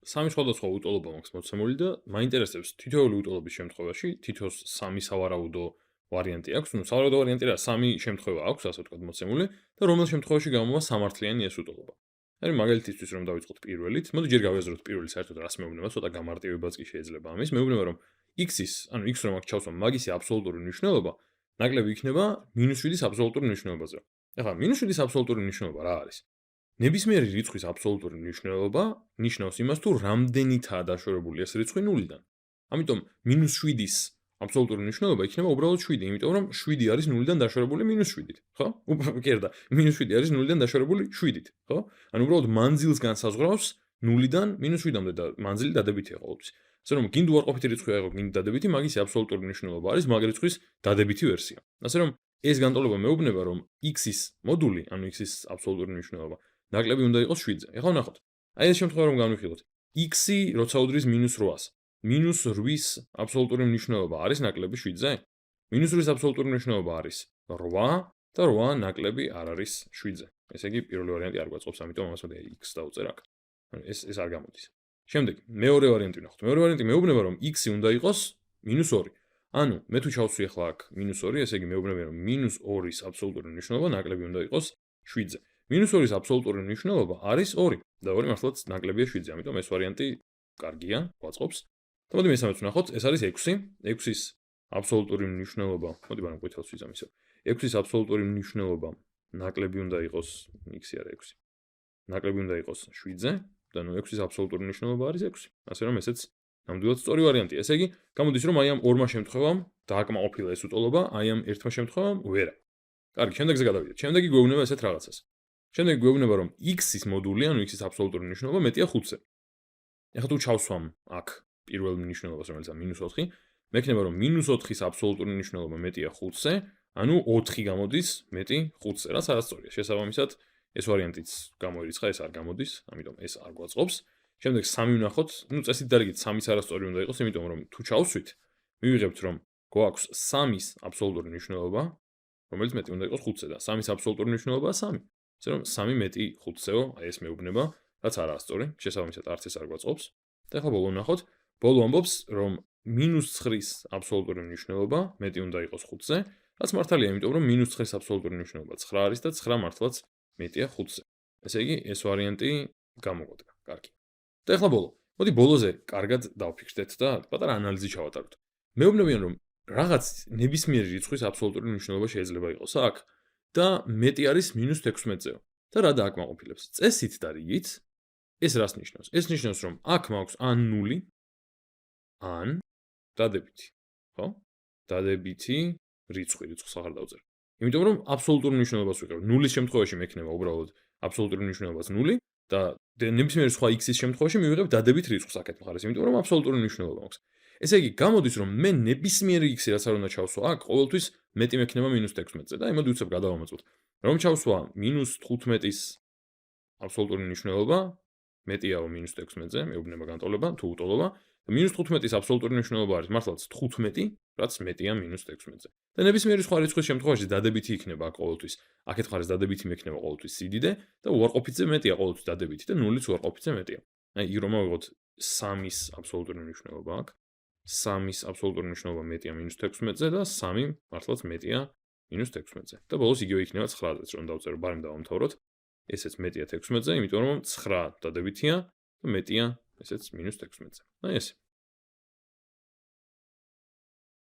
სამი სხვადასხვა უტოლობა მაქვს მოცემული და მაინტერესებს თითოეული უტოლობის შემთხვევაში თითოს სამი სავარაუდო ვარიანტი აქვს. ნუ სავარაუდო ვარიანტი რა, სამი შემთხვევა აქვს, ასე ვთქვათ, მოცემული და რომელ შემთხვევაში გამოვა სამართლიანი ეს უტოლობა. აი მაგალითისთვის რომ დავიწყოთ პირველით, მოდი ჯერ გავიაზროთ პირველი საერთოდ რას მეუბნება, ცოტა გამარტივებაც კი შეიძლება ამის. მეუბნება რომ x-ის, ანუ x რომ აქ ჩავსვამ, მაგისი აბსოლუტური მნიშვნელობა ნაკლები იქნება -7-ის აბსოლუტური მნიშვნელობაზე. ეხლა -7-ის აბსოლუტური მნიშვნელობა რა არის? ნებისმიერი რიცხვის აბსოლუტური მნიშვნელობა ნიშნავს იმას, თუ რამდენითაა დაშვერებული ეს რიცხვი ნულიდან. ამიტომ -7-ის აბსოლუტური მნიშვნელობა იქნება უბრალოდ 7, იმიტომ რომ 7 არის ნულიდან დაშვერებული -7-ით, ხო? კი არა, 7 არის ნულიდან დაშვერებული 7-ით, ხო? ანუ უბრალოდ მანძილს განსაზღვრავს ნულიდან -7-მდე და მანძილი დადებითია ყოველთვის. ასე რომ გინდ უარყოფითი რიცხვი აიღო, გინდ დადებითი, მაგის აბსოლუტური მნიშვნელობა არის მაგ რიცხვის დადებითი ვერსია. ასე რომ ეს განტოლება მეუბნება რომ x-ის მოდული, ანუ x-ის აბსოლუტური მნიშვნელობა ნაკლები უნდა იყოს 7-ზე. ეხლა ვნახოთ. აი ეს შემთხვევა რომ განვიხილოთ. x-ი როცა უდრის -8-ს, -8-ის აბსოლუტური მნიშვნელობა არის ნაკლები 7-ზე? -8-ის აბსოლუტური მნიშვნელობა არის 8 და 8 ნაკლები არ არის 7-ზე. ესე იგი პირველი ვარიანტი არ გვაწყობს, ამიტომ ამას მოდი x დავწერ აქ. ანუ ეს არ გამოდის. შემდეგ მეორე ვარიანტი ვნახოთ. მეორე ვარიანტი მეუბნება რომ x-ი უნდა იყოს -2. ანუ მე თუ ჩავსვი ახლა აქ -2, ესე იგი მეუბნები რომ -2-ის აბსოლუტური მნიშვნელობა ნაკლები უნდა იყოს 7-ზე. -2-ის აბსოლუტური მნიშვნელობა არის 2 და 2 მართლაც ნაკლებია 7-ზე, ამიტომ ეს ვარიანტი კარგია, გვაწყობს. და მოდი მესამეც ვნახოთ, ეს არის 6. 6-ის აბსოლუტური მნიშვნელობა, მოდი ბანაკ ყვითელს ვიზამ ისე. 6-ის აბსოლუტური მნიშვნელობა ნაკლები უნდა იყოს, x-ი არა 6. ნაკლები უნდა იყოს 7-ზე და ნუ 6-ის აბსოლუტური მნიშვნელობა არის 6. ასე რომ ესეც ნამდვილად სწორი ვარიანტია. ესე იგი, გამოდის რომ აი ამ ორმა შემთხვევამ დააკმაყოფილა ეს უტოლობა, აი ამ ერთმა შემთხვევამ ვერა. კარგი, შემდეგზე გადავიდეთ. შემდეგი გვეუბნება ესეთ რაღაცას. შემდეგი გვეუბნება რომ x-ის მოდული, ანუ x-ის აბსოლუტური მნიშვნელობა მეტია 5-ზე. ეხლა თუ ჩავსვამ აქ პირველ მნიშვნელობას, რომელიც არის -4, მექნება რომ -4-ის აბსოლუტური მნიშვნელობა მეტია 5-ზე, ანუ 4 გამოდის მეტი 5-ზე, რაც არასწორია. შესაბამისად, ეს ვარიანტიც გამოირიცხა, ეს არ გამოდის, ამიტომ ეს არ გვაწყობს. შემდეგ 3 ვნახოთ, ნუ წესით დარიგით 3-ის არასწორი უნდა იყოს, იმიტომ რომ თუ ჩავსვით, მივიღებთ რომ გვაქვს 3-ის აბსოლუტური მნიშვნელობა, რომელიც მეტი უნდა იყოს 5-ზე და 3-ის აბსოლუტური მნიშვნელობაა 3. ასე რომ 3 მეტი 5-ზეო, აი ეს მეუბნება, რაც არაა სწორი, შესაბამისად არც ეს არ გვაწყობს. და ახლა ბოლო ვნახოთ, ბოლო ამბობს რომ -9-ის აბსოლუტური მნიშვნელობა მეტი უნდა იყოს 5-ზე, რაც მართალია, იმიტომ რომ -9-ის აბსოლუტური მნიშვნელობა 9 არის და 9 მართლაც მეტია 5-ზე. ესე იგი ეს ვარიანტი გამოგვადგა. კარგი. და ახლა ბოლო. მოდი ბოლოზე კარგად დავფიქრდეთ და პატარა ანალიზი ჩავატაროთ. მეუბნებიან რომ რაღაც ნებისმიერი რიცხვის აბსოლუტური მნიშვნელობა შეიძლება იყოს აქ და მეტი არის -16-ზეო. და რა დააკმაყოფილებს? წესით და რიგით ეს რას ნიშნავს? ეს ნიშნავს რომ აქ მაქვს ან 0, ან დადებითი. ხო? დადებითი რიცხვს აღარ დავწერ. იმიტომ რომ აბსოლუტურ მნიშვნელობას ვიყევ. 0-ის შემთხვევაში მექნება უბრალოდ აბსოლუტური მნიშვნელობაც 0 და ნებისმიერი სხვა x-ის შემთხვევაში მივიღებ დადებით რიცხვს აქეთ მხარეს, იმიტომ რომ აბსოლუტური მნიშვნელობა მაქვს. ესე იგი, გამოდის რომ მე ნებისმიერი x-ი რაც არ უნდა ჩავსვა აქ, ყოველთვის მეტი მექნება -16-ზე და იმოდი უცებ გადავამოწმოთ. რომ ჩავსვა -15-ის აბსოლუტური მნიშვნელობა მეტიაო -16-ზე, მეუბნება განტოლება თუ უტოლობა. -15-ის აბსოლუტური მნიშვნელობა არის მართლაც 15, რაც მეტია -16-ზე. და ნებისმიერი სხვა რიცხვის შემთხვევაში დადებითი იქნება აქ ყოველთვის. აქეთ მხარეს დადებითი მექნება ყოველთვის სიდიდე და უარყოფითზე მეტია ყოველთვის დადებითი და 0-იც უარყოფითზე მეტია. აი, რომ ავიღოთ 3-ის აბსოლუტური მნიშვნელობა აქ. 3-ის აბსოლუტური მნიშვნელობა მეტია -16-ზე და 3 მართლაც მეტია -16-ზე. და ბოლოს იგივე იქნება 9-ზეც, რომ დავწერო, ბარემ დავამთავროთ. ესეც მეტია 16-ზე, იმიტომ რომ 9 დადებითია და მეტია ესეც -16-ზე. აი ესე.